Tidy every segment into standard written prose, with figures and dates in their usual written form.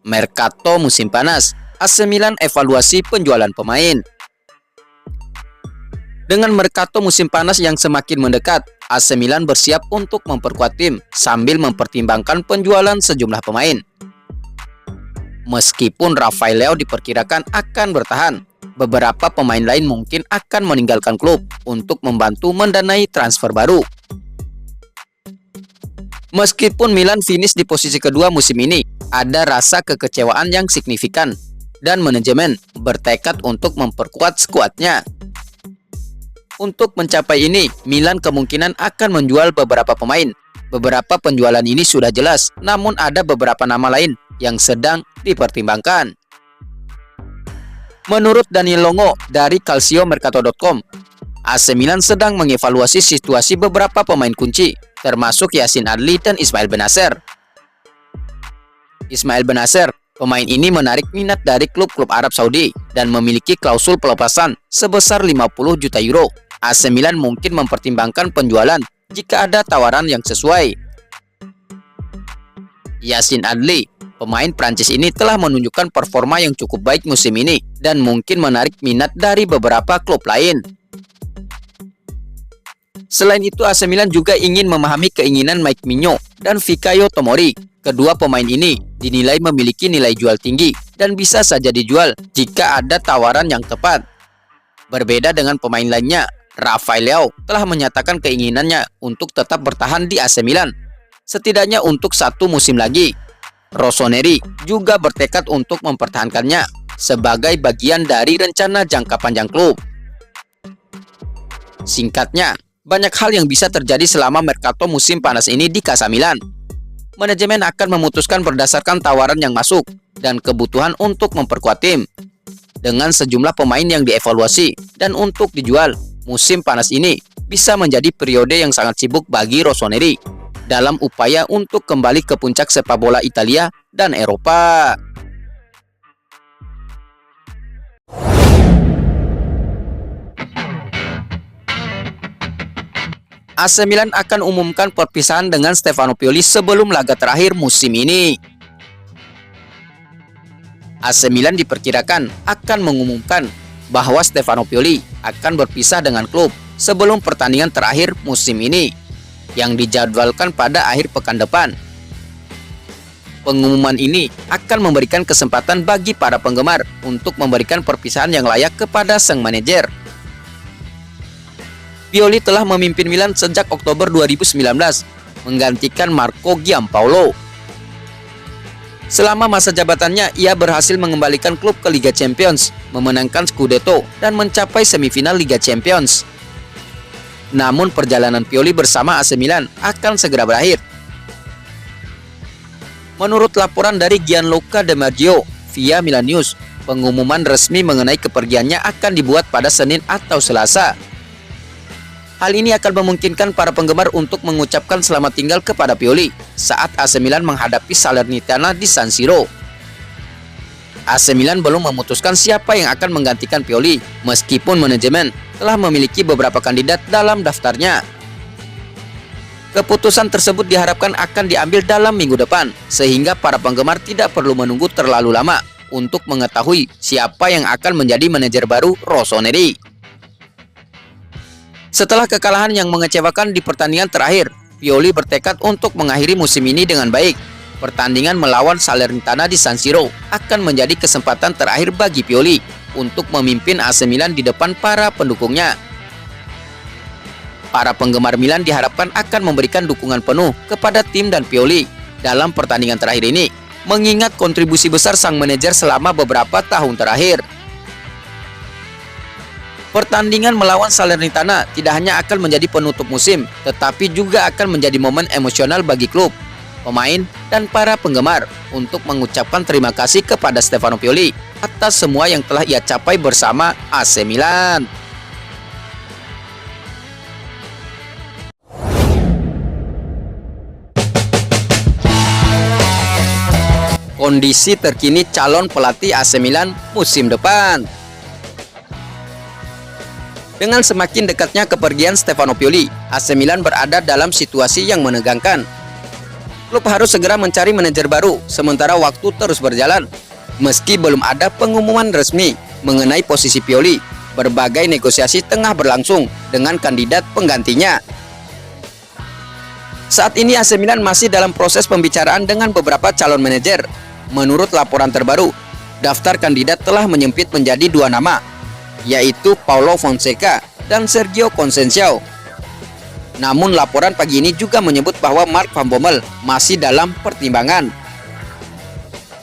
Mercato musim panas, AC Milan evaluasi penjualan pemain. Dengan mercato musim panas yang semakin mendekat, AC Milan bersiap untuk memperkuat tim sambil mempertimbangkan penjualan sejumlah pemain. Meskipun Rafael Leao diperkirakan akan bertahan, beberapa pemain lain mungkin akan meninggalkan klub untuk membantu mendanai transfer baru. Meskipun Milan finish di posisi kedua musim ini, ada rasa kekecewaan yang signifikan dan manajemen bertekad untuk memperkuat skuadnya. Untuk mencapai ini, Milan kemungkinan akan menjual beberapa pemain. Beberapa penjualan ini sudah jelas, namun ada beberapa nama lain yang sedang dipertimbangkan. Menurut Daniel Longo dari calciomercato.com, AC Milan sedang mengevaluasi situasi beberapa pemain kunci, termasuk Yacine Adli dan Ismail Bennacer. Ismail Bennacer, pemain ini menarik minat dari klub-klub Arab Saudi dan memiliki klausul pelepasan sebesar 50 juta euro. AC Milan mungkin mempertimbangkan penjualan jika ada tawaran yang sesuai. Yacine Adli, pemain Prancis ini telah menunjukkan performa yang cukup baik musim ini dan mungkin menarik minat dari beberapa klub lain. Selain itu, AC Milan juga ingin memahami keinginan Mike Mignon dan Fikayo Tomori. Kedua pemain ini dinilai memiliki nilai jual tinggi dan bisa saja dijual jika ada tawaran yang tepat. Berbeda dengan pemain lainnya, Rafael Leao telah menyatakan keinginannya untuk tetap bertahan di AC Milan, setidaknya untuk 1 musim lagi. Rossoneri juga bertekad untuk mempertahankannya sebagai bagian dari rencana jangka panjang klub. Singkatnya, banyak hal yang bisa terjadi selama mercato musim panas ini di Casa Milan. Manajemen akan memutuskan berdasarkan tawaran yang masuk dan kebutuhan untuk memperkuat tim. Dengan sejumlah pemain yang dievaluasi dan untuk dijual, musim panas ini bisa menjadi periode yang sangat sibuk bagi Rossoneri dalam upaya untuk kembali ke puncak sepak bola Italia dan Eropa. AC Milan akan umumkan perpisahan dengan Stefano Pioli sebelum laga terakhir musim ini. AC Milan diperkirakan akan mengumumkan bahwa Stefano Pioli akan berpisah dengan klub sebelum pertandingan terakhir musim ini yang dijadwalkan pada akhir pekan depan. Pengumuman ini akan memberikan kesempatan bagi para penggemar untuk memberikan perpisahan yang layak kepada sang manajer. Pioli telah memimpin Milan sejak Oktober 2019, menggantikan Marco Giampaolo. Selama masa jabatannya, ia berhasil mengembalikan klub ke Liga Champions, memenangkan Scudetto, dan mencapai semifinal Liga Champions. Namun perjalanan Pioli bersama AC Milan akan segera berakhir. Menurut laporan dari Gianluca Di Marzio via Milan News, pengumuman resmi mengenai kepergiannya akan dibuat pada Senin atau Selasa. Hal ini akan memungkinkan para penggemar untuk mengucapkan selamat tinggal kepada Pioli saat AC Milan menghadapi Salernitana di San Siro. AC Milan belum memutuskan siapa yang akan menggantikan Pioli, meskipun manajemen telah memiliki beberapa kandidat dalam daftarnya. Keputusan tersebut diharapkan akan diambil dalam minggu depan, sehingga para penggemar tidak perlu menunggu terlalu lama untuk mengetahui siapa yang akan menjadi manajer baru Rossoneri. Setelah kekalahan yang mengecewakan di pertandingan terakhir, Pioli bertekad untuk mengakhiri musim ini dengan baik. Pertandingan melawan Salernitana di San Siro akan menjadi kesempatan terakhir bagi Pioli untuk memimpin AC Milan di depan para pendukungnya. Para penggemar Milan diharapkan akan memberikan dukungan penuh kepada tim dan Pioli dalam pertandingan terakhir ini, mengingat kontribusi besar sang manajer selama beberapa tahun terakhir. Pertandingan melawan Salernitana tidak hanya akan menjadi penutup musim, tetapi juga akan menjadi momen emosional bagi klub, pemain, dan para penggemar untuk mengucapkan terima kasih kepada Stefano Pioli atas semua yang telah ia capai bersama AC Milan. Kondisi terkini calon pelatih AC Milan musim depan. Dengan semakin dekatnya kepergian Stefano Pioli, AC Milan berada dalam situasi yang menegangkan. klub harus segera mencari manajer baru, sementara waktu terus berjalan. Meski belum ada pengumuman resmi mengenai posisi Pioli, berbagai negosiasi tengah berlangsung dengan kandidat penggantinya. Saat ini AC Milan masih dalam proses pembicaraan dengan beberapa calon manajer. Menurut laporan terbaru, daftar kandidat telah menyempit menjadi 2 nama, yaitu Paulo Fonseca dan Sergio Conceição. Namun laporan pagi ini juga menyebut bahwa Mark Van Bommel masih dalam pertimbangan.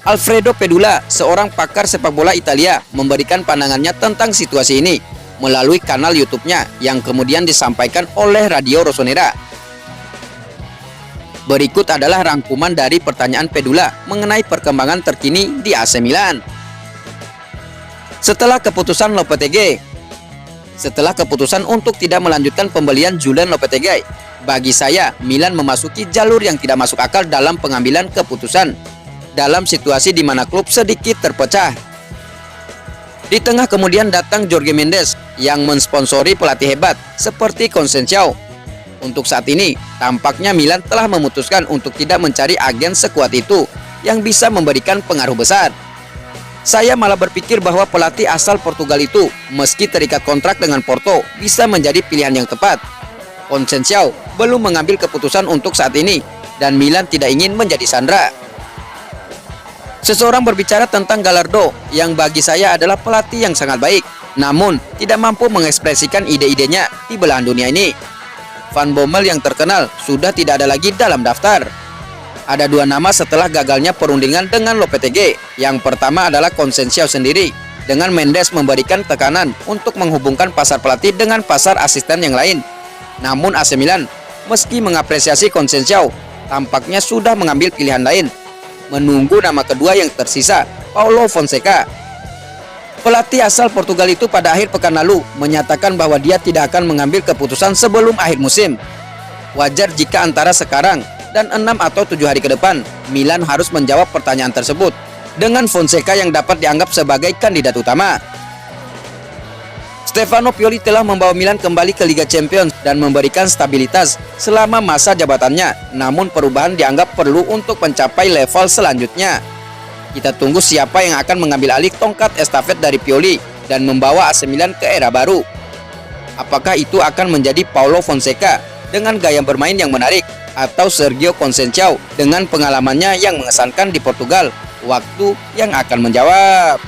Alfredo Pedula, seorang pakar sepak bola Italia, memberikan pandangannya tentang situasi ini melalui kanal YouTube-nya yang kemudian disampaikan oleh Radio Rossonera. Berikut adalah rangkuman dari pertanyaan Pedula mengenai perkembangan terkini di AC Milan. Setelah keputusan untuk tidak melanjutkan pembelian Julen Lopetegui, bagi saya Milan memasuki jalur yang tidak masuk akal dalam pengambilan keputusan dalam situasi di mana klub sedikit terpecah. Di tengah kemudian datang Jorge Mendes yang mensponsori pelatih hebat seperti Conceição. Untuk saat ini, tampaknya Milan telah memutuskan untuk tidak mencari agen sekuat itu yang bisa memberikan pengaruh besar. Saya malah berpikir bahwa pelatih asal Portugal itu, meski terikat kontrak dengan Porto, bisa menjadi pilihan yang tepat. Conceição belum mengambil keputusan untuk saat ini, dan Milan tidak ingin menjadi sandera. Seseorang berbicara tentang Gallardo, yang bagi saya adalah pelatih yang sangat baik, namun tidak mampu mengekspresikan ide-idenya di belahan dunia ini. Van Bommel yang terkenal sudah tidak ada lagi dalam daftar. Ada 2 nama setelah gagalnya perundingan dengan Lopetegui. Yang pertama adalah Conceição sendiri, dengan Mendes memberikan tekanan untuk menghubungkan pasar pelatih dengan pasar asisten yang lain. Namun AC Milan, meski mengapresiasi Conceição, tampaknya sudah mengambil pilihan lain, menunggu nama kedua yang tersisa, Paulo Fonseca. Pelatih asal Portugal itu pada akhir pekan lalu menyatakan bahwa dia tidak akan mengambil keputusan sebelum akhir musim. Wajar jika antara sekarang dan 6 atau 7 hari ke depan, Milan harus menjawab pertanyaan tersebut dengan Fonseca yang dapat dianggap sebagai kandidat utama. Stefano Pioli telah membawa Milan kembali ke Liga Champions dan memberikan stabilitas selama masa jabatannya, namun perubahan dianggap perlu untuk mencapai level selanjutnya. Kita tunggu siapa yang akan mengambil alih tongkat estafet dari Pioli dan membawa AC Milan ke era baru. Apakah itu akan menjadi Paulo Fonseca dengan gaya bermain yang menarik, atau Sergio Conceição dengan pengalamannya yang mengesankan di Portugal? Waktu yang akan menjawab.